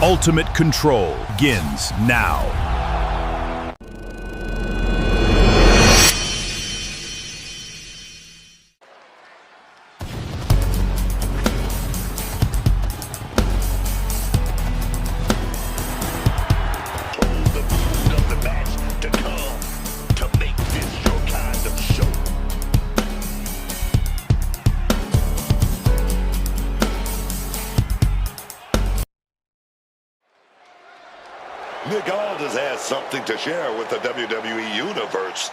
ultimate control begins now. Nick Aldis has something to share with the WWE Universe.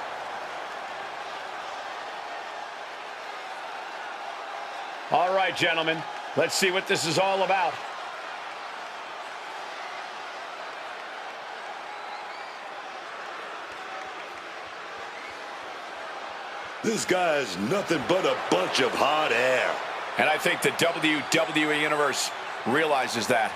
All right, gentlemen, let's see what this is all about. This guy is nothing but a bunch of hot air. And I think the WWE Universe realizes that.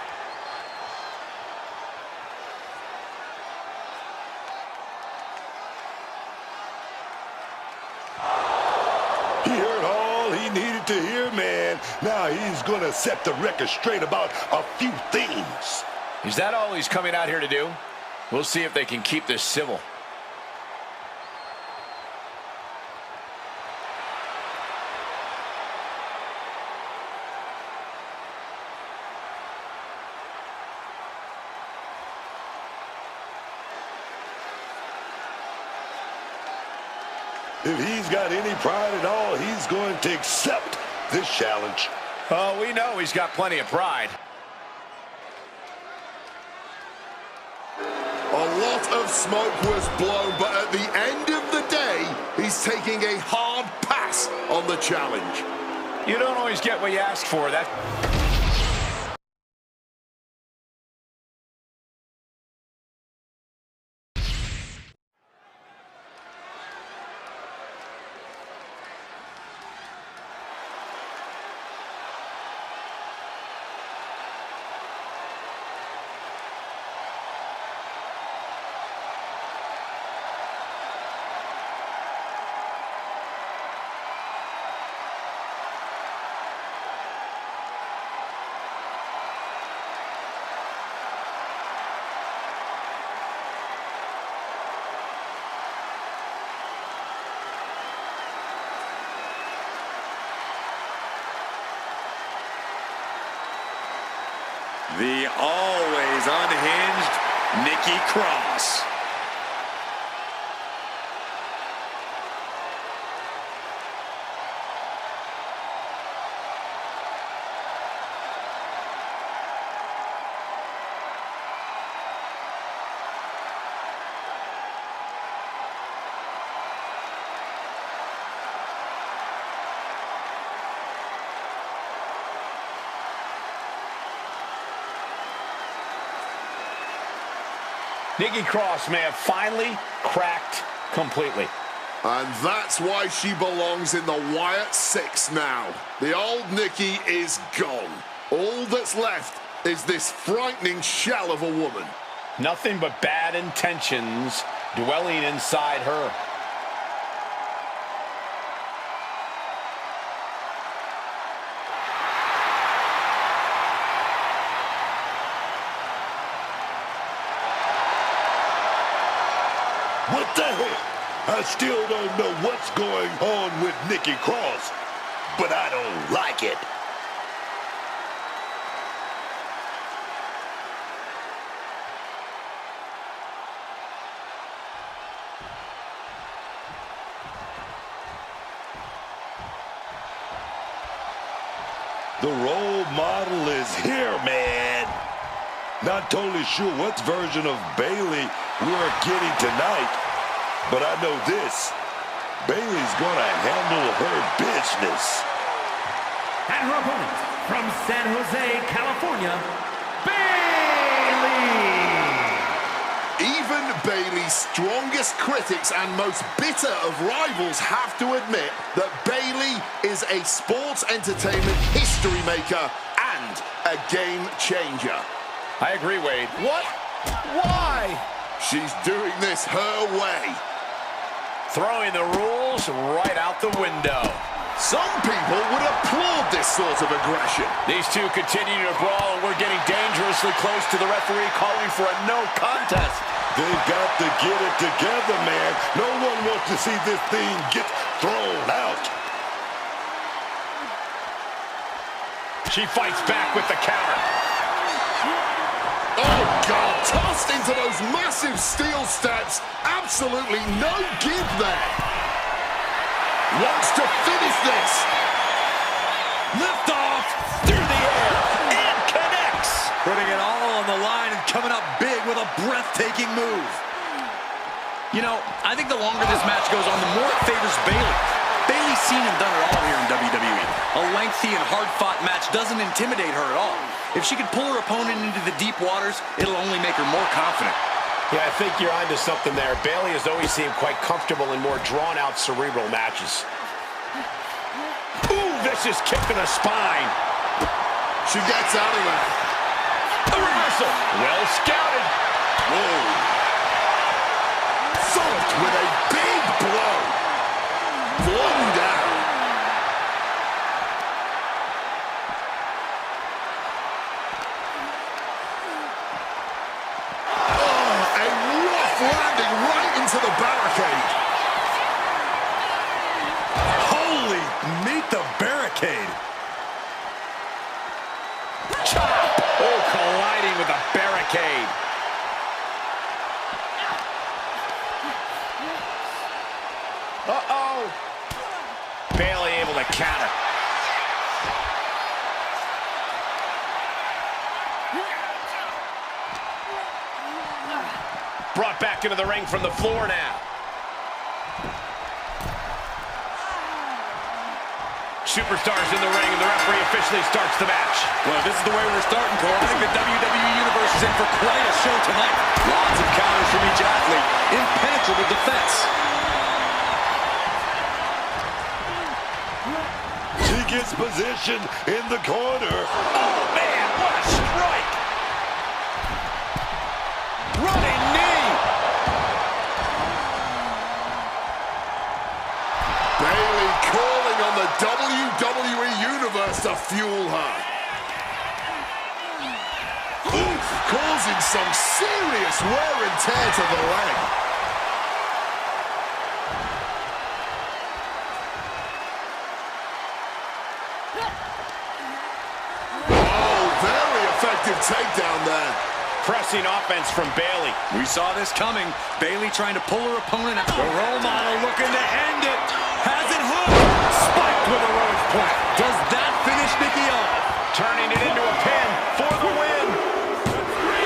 He heard all he needed to hear, man. Now he's going to set the record straight about a few things. Is that all he's coming out here to do? We'll see if they can keep this civil. If he's got any pride at all, he's going to accept this challenge. Oh, we know he's got plenty of pride. A lot of smoke was blown, but at the end of the day, he's taking a hard pass on the challenge. You don't always get what you ask for. That. The always unhinged Nikki Cross. Nikki Cross may have finally cracked completely. And that's why she belongs in the Wyatt Six now. The old Nikki is gone. All that's left is this frightening shell of a woman. Nothing but bad intentions dwelling inside her. What the heck? I still don't know what's going on with Nikki Cross, but I don't like it. The role model is here, man. Not totally sure what version of Bayley we're getting tonight, but I know this. Bayley's gonna handle her business. And her opponent from San Jose, California, Bayley. Even Bayley's strongest critics and most bitter of rivals have to admit that Bayley is a sports entertainment history maker and a game changer. I agree, Wade. What? Why? She's doing this her way. Throwing the rules right out the window. Some people would applaud this sort of aggression. These two continue to brawl, and we're getting dangerous dangerously close to the referee calling for a no contest. They've got to get it together, man. No one wants to see this thing get thrown out. She fights back with the counter. Oh, God, tossed into those massive steel steps. Absolutely no give there. Wants to finish this. Lift off through the air and connects. Putting it all on the line and coming up big with a breathtaking move. You know, I think the longer this match goes on, the more it favors Bayley. Bayley's seen and done it all here in WWE. A lengthy and hard-fought match doesn't intimidate her at all. If she can pull her opponent into the deep waters, it'll only make her more confident. Yeah, I think you're onto something there. Bayley has always seemed quite comfortable in more drawn-out cerebral matches. Ooh, vicious kick to the spine. She gets out of there. A reversal. Well scouted. Whoa. Thumped with a big blow. One down. Oh, a rough landing right into the barricade. Holy, meet the barricade. Chop. Oh, colliding with a barricade. Uh-oh. Bayley able to counter. Brought back into the ring from the floor now. Superstars in the ring, and the referee officially starts the match. Well, this is the way we're starting, Cole. I think the WWE Universe is in for quite a show tonight. Lots of counters from each athlete. Impenetrable defense. She gets positioned in the corner. Oh, man, what a strike! Running knee! Bayley calling on the WWE Universe to fuel her. Oof, causing some serious wear and tear to the leg. Oh, very effective takedown there. Pressing offense from Bayley. We saw this coming. Bayley trying to pull her opponent out. The role model looking to end it. Has it hooked. Spiked with a rose point. Does that finish Nikki off? Turning it into a pin for the win.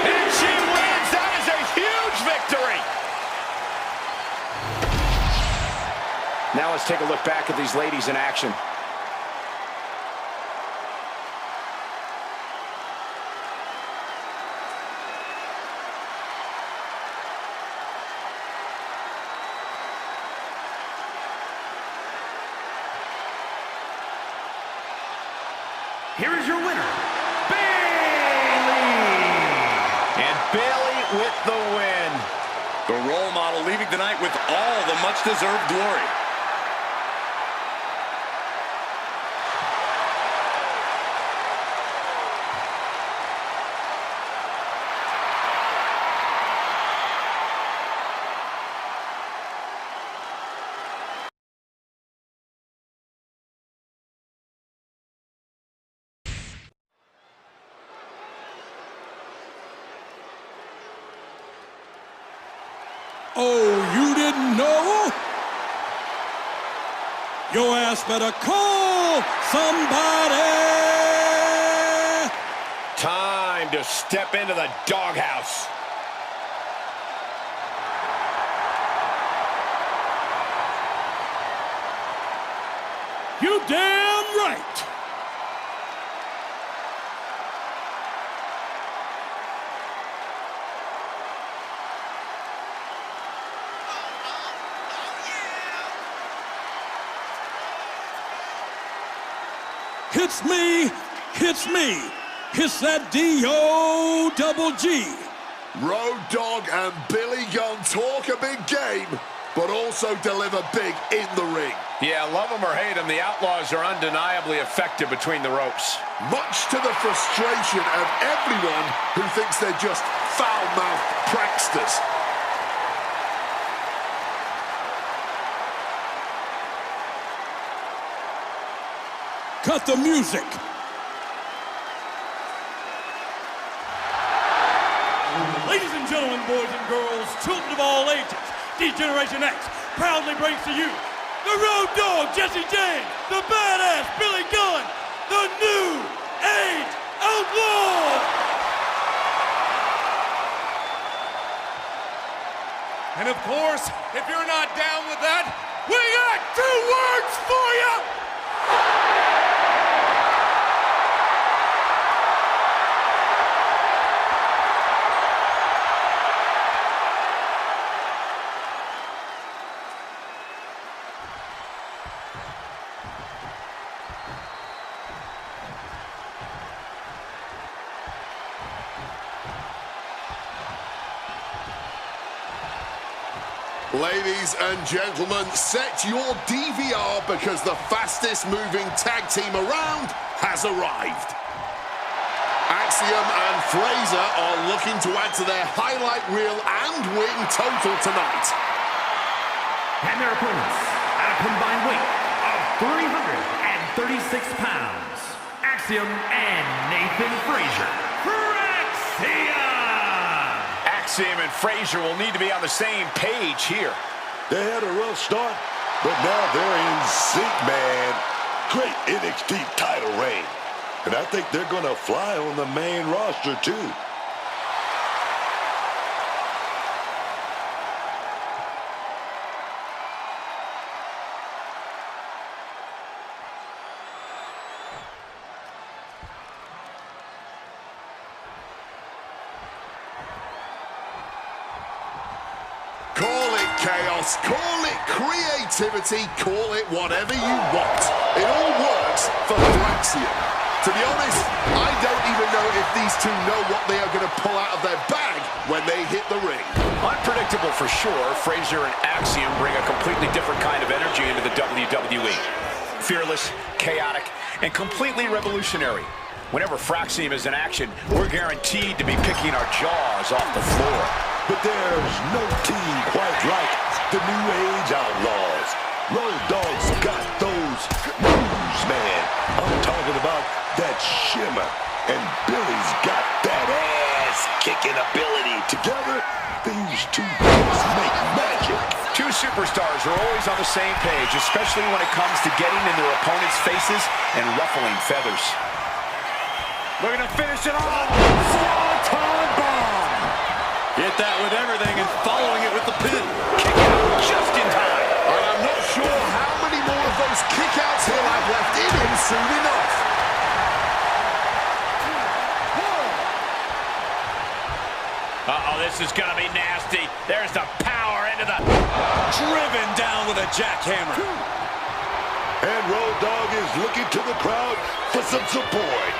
And she wins. That is a huge victory. Now let's take a look back at these ladies in action. Here is your winner, Bayley! And Bayley with the win. The role model leaving tonight with all the much-deserved glory. Oh, you didn't know? Your ass better call somebody. Time to step into the doghouse. You damn right. Hits me, hits me. Hits that D-O-double-G. Road Dogg and Billy Gunn talk a big game. but also deliver big in the ring. Yeah, love them or hate them, the Outlaws are undeniably effective between the ropes. Much to the frustration of everyone who thinks they're just foul-mouthed pranksters. Cut the music. Ladies and gentlemen, boys and girls, children of all ages, D-Generation X proudly brings to you the Road Dogg Jesse James, the badass Billy Gunn, the New Age Outlaw! And of course, if you're not down with that, we got 2 words for you! Ladies and gentlemen, set your DVR because the fastest moving tag team around has arrived. Axiom and Fraser are looking to add to their highlight reel and win total tonight. And their opponents, at a combined weight of 336 pounds, Axiom and Nathan Fraser. Axiom and Fraser will need to be on the same page here. They had a rough start, but now they're in sync, man. Great NXT title reign. And I think they're going to fly on the main roster, too. Call it chaos, call it creativity, call it whatever you want. It all works for Axiom. To be honest, I don't even know if these two know what they are going to pull out of their bag when they hit the ring. Unpredictable for sure, Fraser and Axiom bring a completely different kind of energy into the WWE. Fearless, chaotic, and completely revolutionary. Whenever Fraxiom is in action, we're guaranteed to be picking our jaws off the floor. But there's no team quite like the New Age Outlaws. Road Dogg's got those moves, man. I'm talking about that shimmer. And Billy's got that ass-kicking ability. Together, these two just make magic. Two superstars are always on the same page, especially when it comes to getting in their opponents' faces and ruffling feathers. Looking to finish it off. Swanton bomb. Hit that with everything and following it with the pin. Kick out just in time. And I'm not sure how many more of those kickouts he'll have left in him soon enough. Uh-oh, this is going to be nasty. There's the power into the... Driven down with a jackhammer. And Road Dogg is looking to the crowd for some support.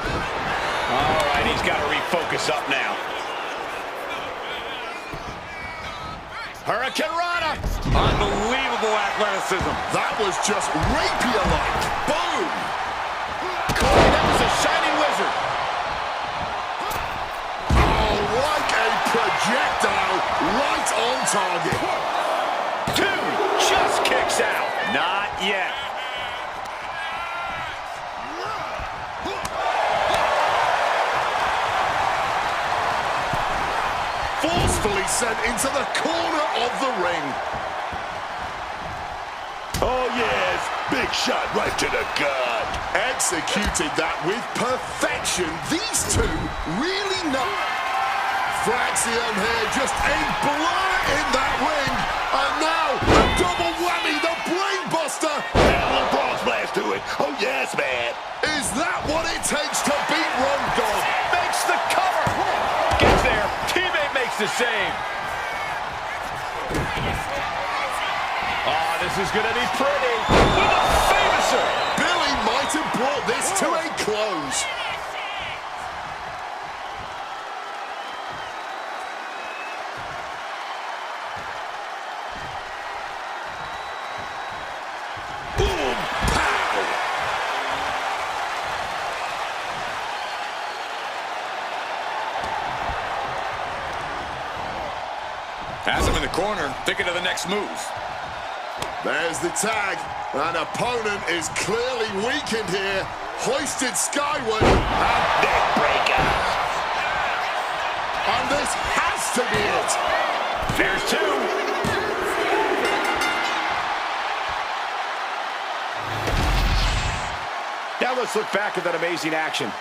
All right, he's got to refocus up now. Hurricane Rana. Unbelievable athleticism. That was just rapier-like. Boom! Corey, that was a shining wizard. Oh, like a projectile, right on target. 2, just kicks out. Not yet. Forcefully sent into the corner of the ring. Oh, yes. Big shot right to the gut. Executed that with perfection. These two really know. Fraxiom here, just a blur in that ring. And now, the double whammy, the brain buster. And a little bronze blast to it. Oh, yes, man. Is that what it takes to beat Road Dogg? Makes the cover. Gets there. Teammate makes the save. Oh, this is going to be pretty. With a famouser. Billy might have brought this to a close. Has him in the corner, thinking of the next move. There's the tag. An opponent is clearly weakened here. Hoisted skyward. And neck breaker. And this has to be it. There's two. Now let's look back at that amazing action.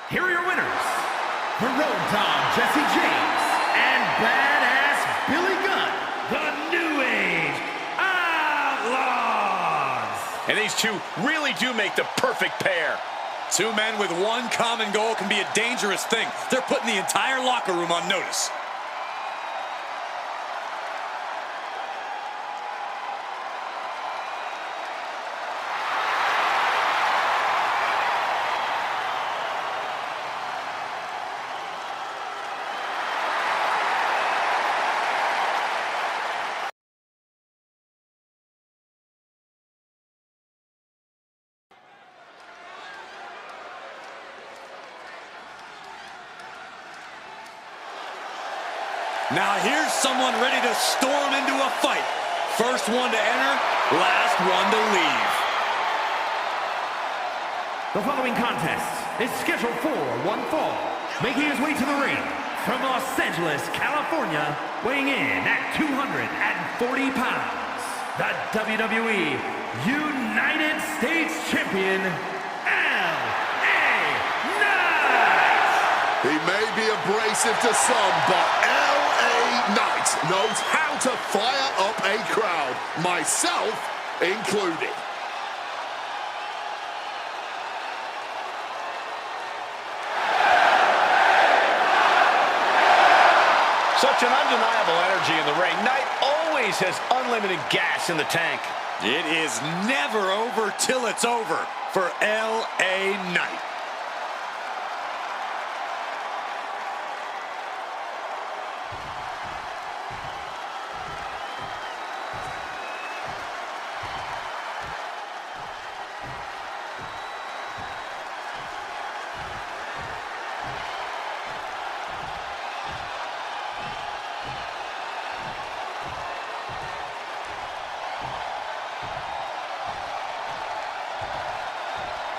Here are your winners, the Road Dogg Jesse James and Badass Billy Gunn, the New Age Outlaws. And these two really do make the perfect pair. Two men with one common goal can be a dangerous thing. They're putting the entire locker room on notice. Now here's someone ready to storm into a fight. First one to enter, last one to leave. The following contest is scheduled for one fall. Making his way to the ring from Los Angeles, California, weighing in at 240 pounds, the WWE United States Champion, L.A. Knight. He may be abrasive to some, but L.A. Knight knows how to fire up a crowd, myself included. Such an undeniable energy in the ring. Knight always has unlimited gas in the tank. It is never over till it's over for L.A. Knight.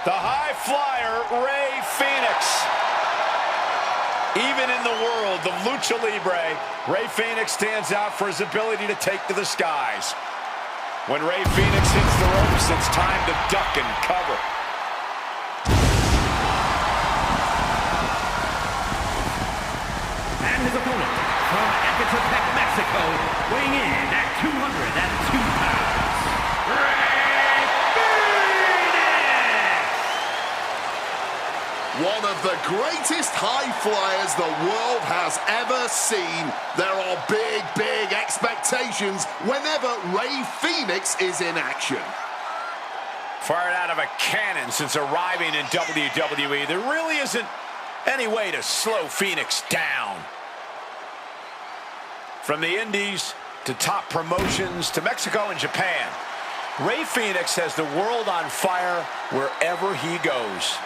The high flyer, Rey Fénix. Even in the world of Lucha Libre, Rey Fénix stands out for his ability to take to the skies. When Rey Fénix hits the ropes, it's time to duck and cover. And his opponent from Ecatepec, Mexico, weighing in at 202 pounds, Rey Fénix! One of the greatest high flyers the world has ever seen. There are big, big expectations whenever Rey Fénix is in action. Fired out of a cannon since arriving in WWE, there really isn't any way to slow Fénix down. From the Indies to top promotions to Mexico and Japan, Rey Fénix has the world on fire wherever he goes.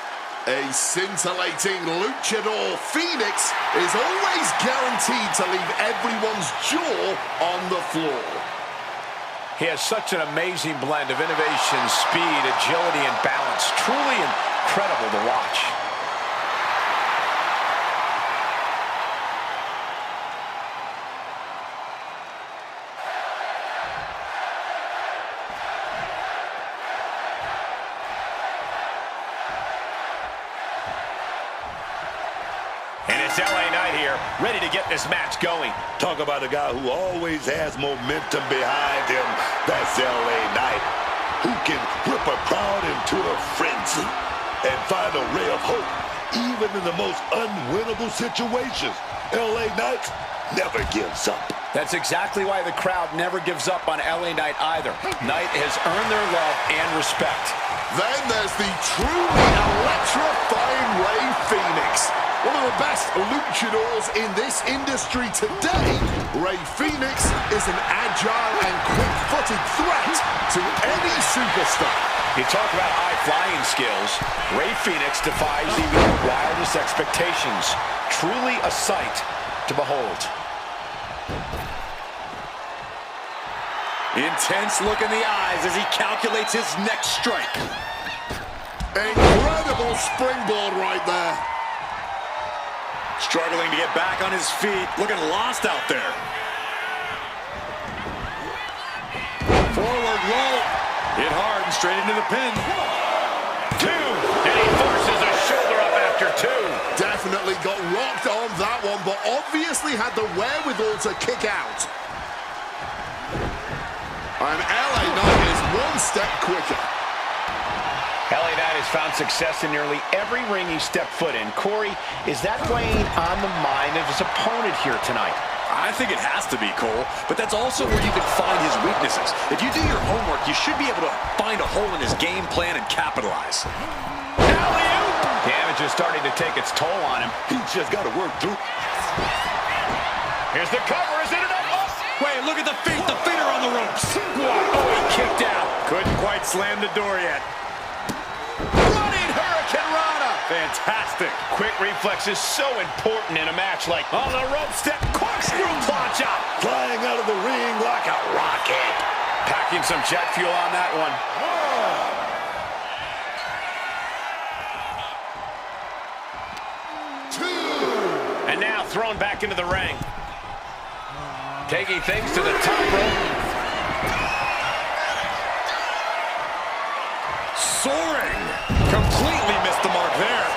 A scintillating luchador, Fénix is always guaranteed to leave everyone's jaw on the floor. He has such an amazing blend of innovation, speed, agility, and balance. Truly incredible to watch. It's LA Knight here, ready to get this match going. Talk about a guy who always has momentum behind him. That's LA Knight. who can whip a crowd into a frenzy and find a ray of hope even in the most unwinnable situations. LA Knight never gives up. That's exactly why the crowd never gives up on LA Knight either. Knight has earned their love and respect. Then there's the truly electrifying Rey Fenix. One of the best luchadors in this industry today, Rey Fenix is an agile and quick-footed threat to any superstar. You talk about high flying skills. Rey Fenix defies even the wildest expectations. Truly a sight to behold. Intense look in the eyes as he calculates his next strike. Incredible springboard right there. Struggling to get back on his feet. Looking lost out there. Forward roll. Hit hard and straight into the pin. 2. And he forces a shoulder up after 2. Definitely got rocked on that one, but obviously had the wherewithal to kick out. And LA Knight is one step quicker. LA Knight has found success in nearly every ring he stepped foot in. Corey, is that weighing on the mind of his opponent here tonight? I think it has to be, Cole, but that's also where you can find his weaknesses. If you do your homework, you should be able to find a hole in his game plan and capitalize. Alley-oop! Damage is starting to take its toll on him. He's just got to work through. Here's the cover. Is it enough? Wait, look at the feet. The feet are on the ropes. Oh, he kicked out. Couldn't quite slam the door yet. Running Hurricane Rana. Fantastic. Quick reflex is so important in a match like on the rope step, corkscrew claw chop. Flying out of the ring like a rocket. Packing some jet fuel on that one. And now thrown back into the ring. Taking things to the top rope. Soaring. Completely missed the mark there.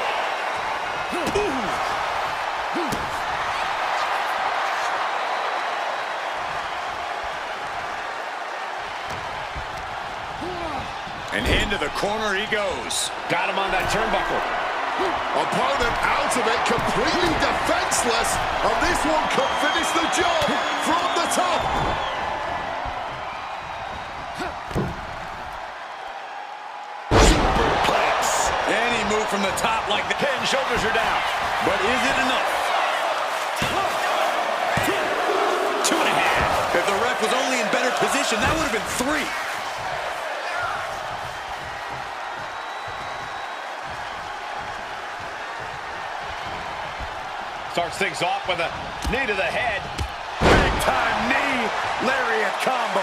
And into the corner he goes. Got him on that turnbuckle. Opponent out of it, completely defenseless, and this one could finish the job from the top. Superplex. Any move from the top like the Pin, shoulders are down. But is it enough? 2.5. If the ref was only in better position, that would have been 3. Starts things off with a knee to the head. Big time knee. Lariat combo.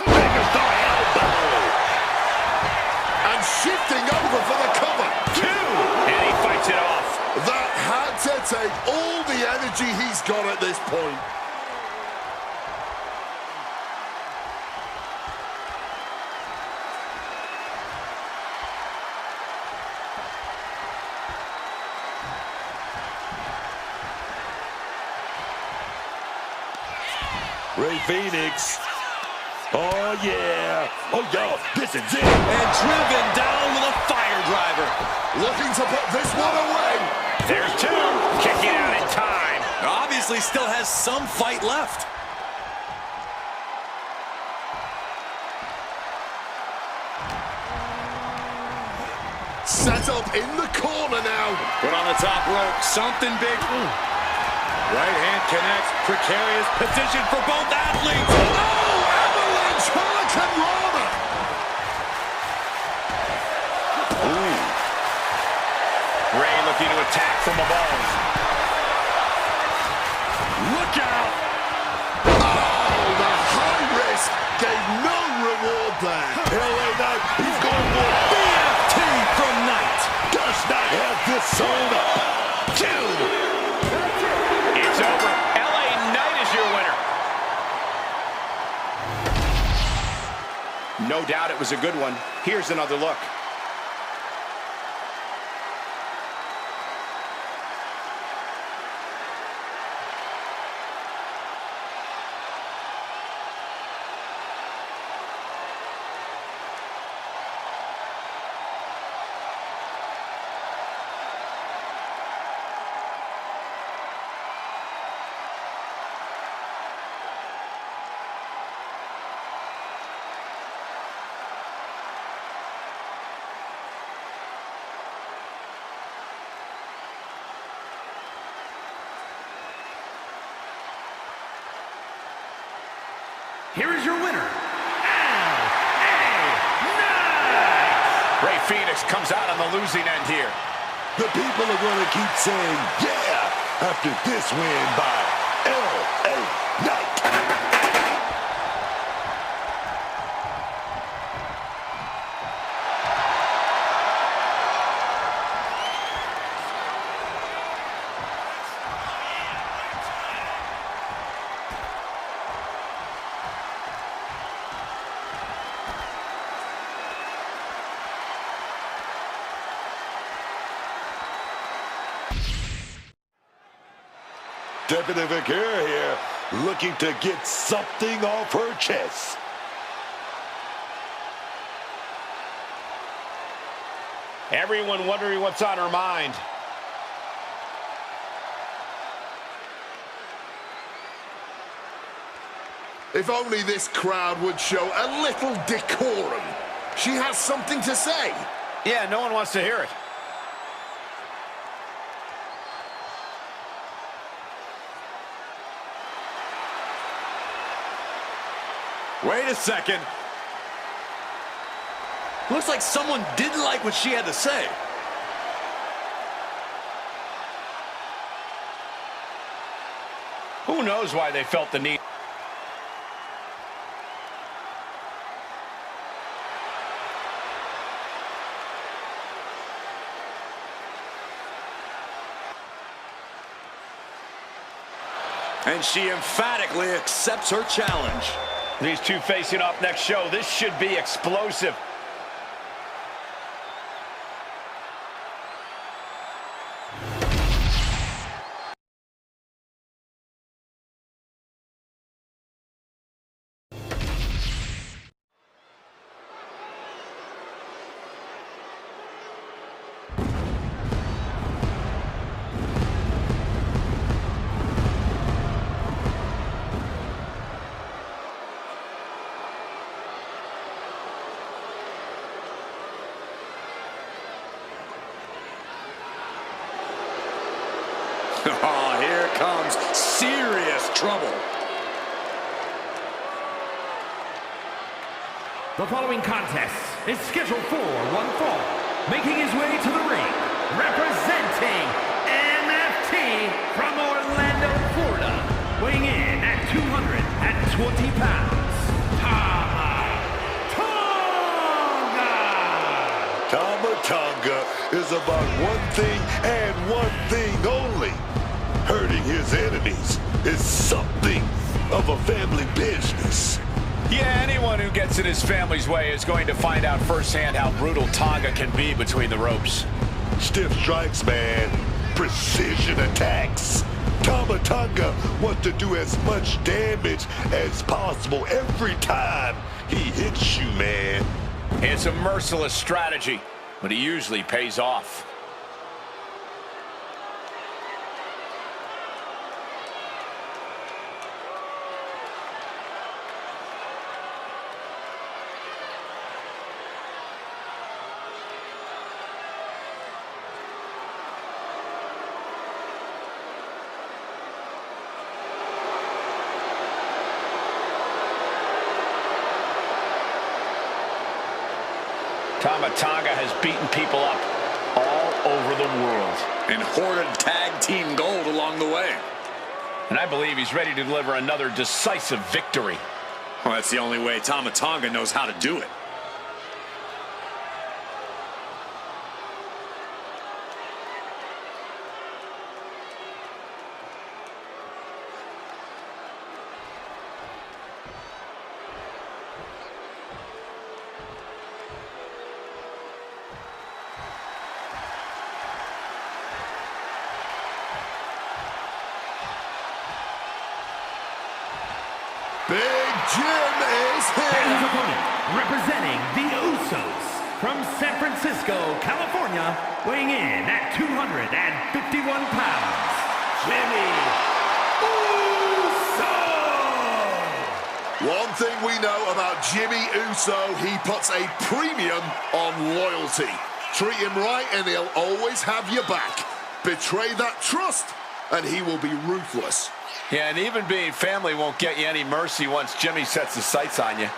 Megastar elbow. And shifting over for the cover. 2. And he fights it off. That had to take all the energy he's got at this point. Rey Fenix. Oh, yeah. Oh, y'all, this is it. And driven down with a fire driver. Looking to put this one away. There's 2. Kicking out in time. Obviously still has some fight left. Set up in the corner now. Put on the top rope. Something big. Right hand connects. Precarious position for both athletes. Oh, avalanche Hurricane Rana. Rey looking to attack from above. Look out. Oh, the high risk gave no reward there. LA Knight, he's going for it. BFT from Knight. Does not have this sewn up. 2. It's over. LA Knight is your winner. No doubt it was a good one. Here's another look. here is your winner, LA Knight. Rey Fenix comes out on the losing end here. The people are going to keep saying, yeah, after this win by LA Knight. Stephanie McGuire here, looking to get something off her chest. Everyone wondering what's on her mind. If only this crowd would show a little decorum. She has something to say. Yeah, no one wants to hear it. Wait a second. Looks like someone didn't like what she had to say. Who knows why they felt the need? And she emphatically accepts her challenge. These two facing off next show. This should be explosive. Oh, here comes serious trouble. The following contest is scheduled for one fall. Making his way to the ring, representing MFT from Orlando, Florida, weighing in at 220 pounds, Tama Tonga is about one thing and one thing only. Hurting his enemies is something of a family business. Yeah, anyone who gets in his family's way is going to find out firsthand how brutal Tonga can be between the ropes. Stiff strikes, man. Precision attacks. Tama Tonga wants to do as much damage as possible every time he hits you, man. It's a merciless strategy, but it usually pays off. Tama Tonga has beaten people up all over the world. And hoarded tag team gold along the way. And I believe he's ready to deliver another decisive victory. Well, that's the only way Tama Tonga knows how to do it. Big Jim is and his here. opponent, representing the Usos from San Francisco, California, weighing in at 251 pounds, Jimmy Uso! One thing we know about Jimmy Uso, he puts a premium on loyalty. Treat him right and he'll always have your back. Betray that trust and he will be ruthless. Yeah, and even being family won't get you any mercy once Jimmy sets his sights on you.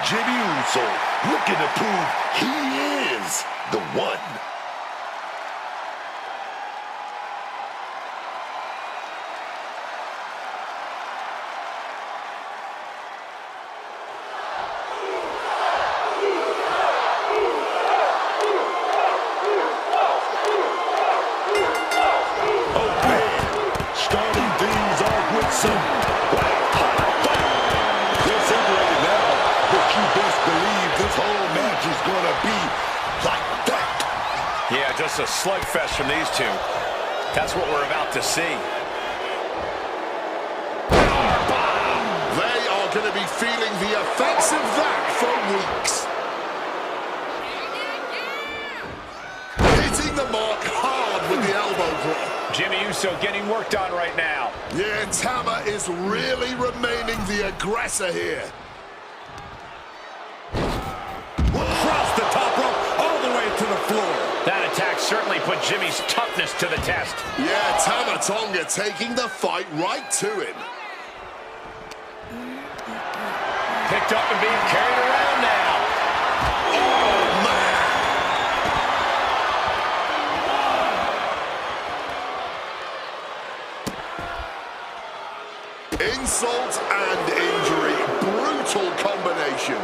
Jimmy Uso looking to prove he is the one. A slugfest from these two. That's what we're about to see. They are going to be feeling the effects of that for weeks. Hitting the mark hard with the elbow drop. Jimmy Uso getting worked on right now. Yeah, Tama is really remaining the aggressor here. Across the top rope, all the way to the floor. That attack certainly put Jimmy's toughness to the test. Yeah, Tama Tonga taking the fight right to him. Picked up and being carried around now. Oh, man! Insult and injury. Brutal combination.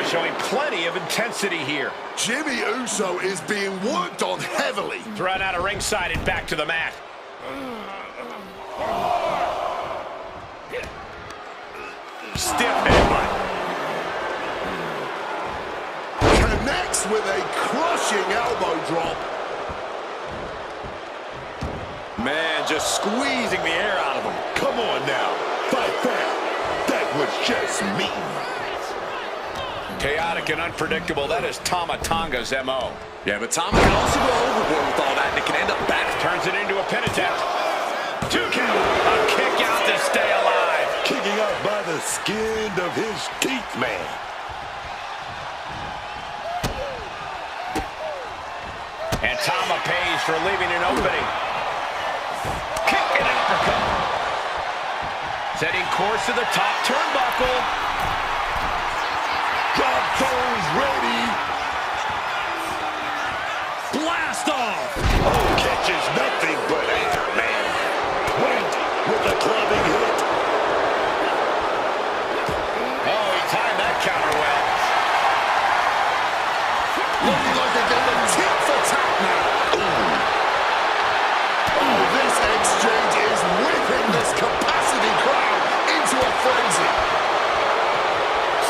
Showing plenty of intensity here. Jimmy Uso is being worked on heavily. Thrown out of ringside and back to the mat. Stiff headbutt. Connects with a crushing elbow drop. Man, just squeezing the air out of him. Come on now, fight back. That was just mean. Chaotic and unpredictable. That is Tama Tonga's M.O. Yeah, but Tama can also go overboard with all that, and it can end up back. Turns it into a pin attempt. 2 count. A kick out to stay alive. Kicking out by the skin of his teeth, man. And Tama pays for leaving an opening. Kick and uppercut. Setting course to the top turnbuckle. Drop those ready. Blast off. Oh, catches nothing but air, man. Wait with a clubbing hit. Oh, he timed that counter well. Looking like they're getting tit for tat now. Oh, this exchange is whipping this capacity crowd into a frenzy.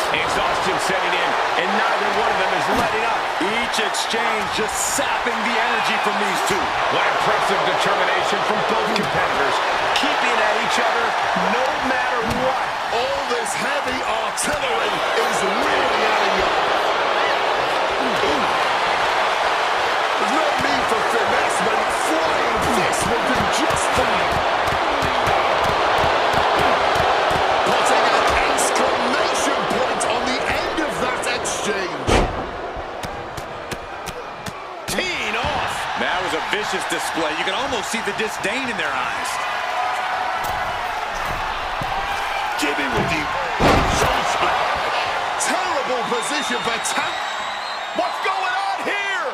Exhaustion setting in, and neither one of them is letting up. Each exchange just sapping the energy from these two. What impressive determination from both competitors, keeping at each other no matter what. All this heavy artillery is really adding up. There's no need for finesse when flying this will do just fine. Putting an exclamation point on the end of that exchange. Teeing off. That was a vicious display. You can almost see the disdain in their eyes. Jimmy with the splash. Terrible position for Tama. What's going on here?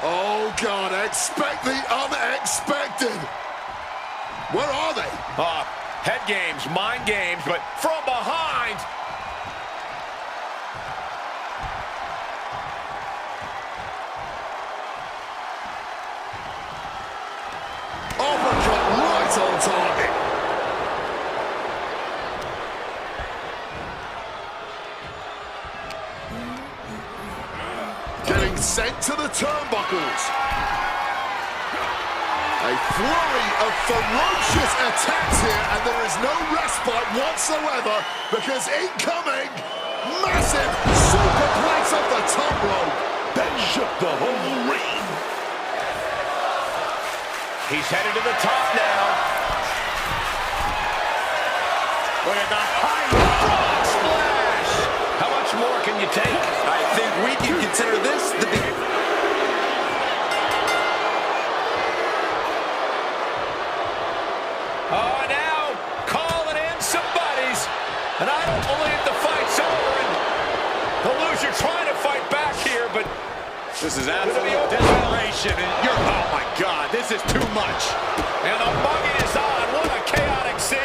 Oh, God, expect the unexpected. Where are they? Head games, mind games, but from behind. Uppercut right on target. Getting sent to the turnbuckles. A flurry of ferocious attacks here, and there is no respite whatsoever because incoming, massive superplex off the top rope. That shook the whole ring. He's headed to the top now. Look at the high frog splash. How much more can you take? I think we can consider this the big... Oh, now calling in some buddies. And I don't believe the fight's over. And the loser trying to fight back here, but this is absolute desperation. And oh my God, this is too much. And the mugging is on. What a chaotic scene.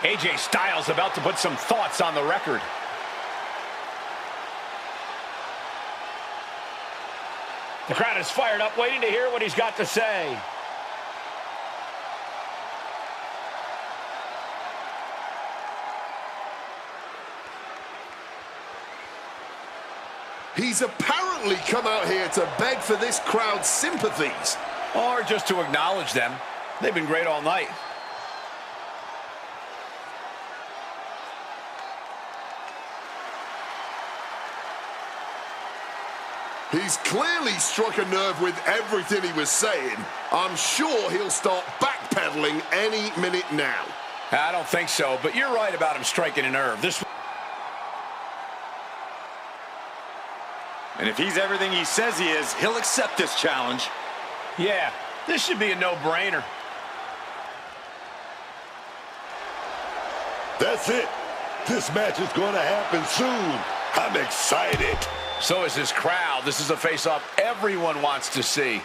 AJ Styles about to put some thoughts on the record. The crowd is fired up, waiting to hear what he's got to say. He's apparently come out here to beg for this crowd's sympathies. Or just to acknowledge them. They've been great all night. He's clearly struck a nerve with everything he was saying. I'm sure he'll start backpedaling any minute now. I don't think so, but you're right about him striking a nerve. And if he's everything he says he is, he'll accept this challenge. Yeah, this should be a no-brainer. That's it. This match is going to happen soon. I'm excited. So is this crowd. This is a face-off everyone wants to see.